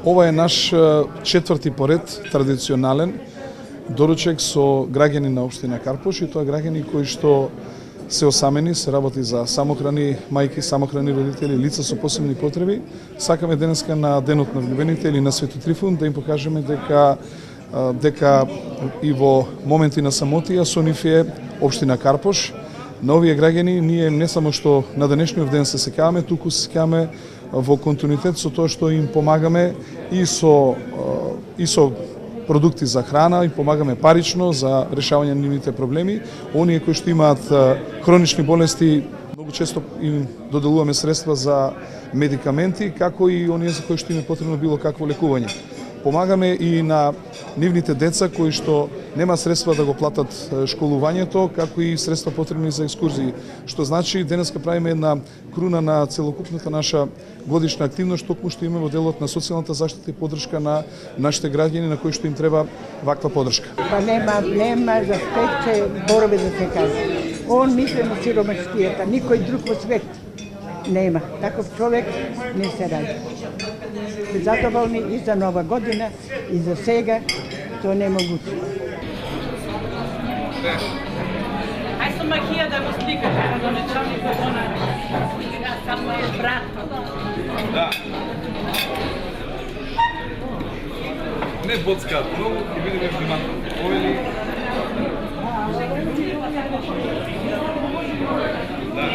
Ова е наш четврти поред традиционален доручек со граѓани на општина Карпош, и тоа граѓани кои што се осамени, се работи за самохрани мајки, самохрани родители, лица со посебни потреби. Сакаме денеска на денот на влюбените или на Свети Трифун да им покажеме дека и во моменти на самотија со нив е општина Карпош. На овие граѓани ние не само што на денешниот ден се сеќаваме, туку се сеќаваме во континуитет со тоа што им помагаме и со продукти за храна, им помагаме парично за решавање на нивните проблеми. Оние кои што имаат хронични болести, многу често им доделуваме средства за медикаменти, како и оние за кои што им е потребно било какво лекување. Помагаме и на нивните деца кои што нема средства да го платат школувањето, како и средства потребни за екскурзии. Што значи денеска правиме една круна на целокупната наша годишна активност, токму што имаме во делот на социјалната заштита и поддршка на нашите граѓани на кои што им треба ваква поддршка. Па нема за спекче борови да се каже. Он мисли на сиромашкијата, никој друг во свет нема. Таков човек не се ради. Се задоволни и за нова година, и за сега, тоа не е могуće. Ај со макија да го сликаш, да не чами кој она. Само е брат. Да. Не боцкаат многу, и видиме внимателно. Овели... Да.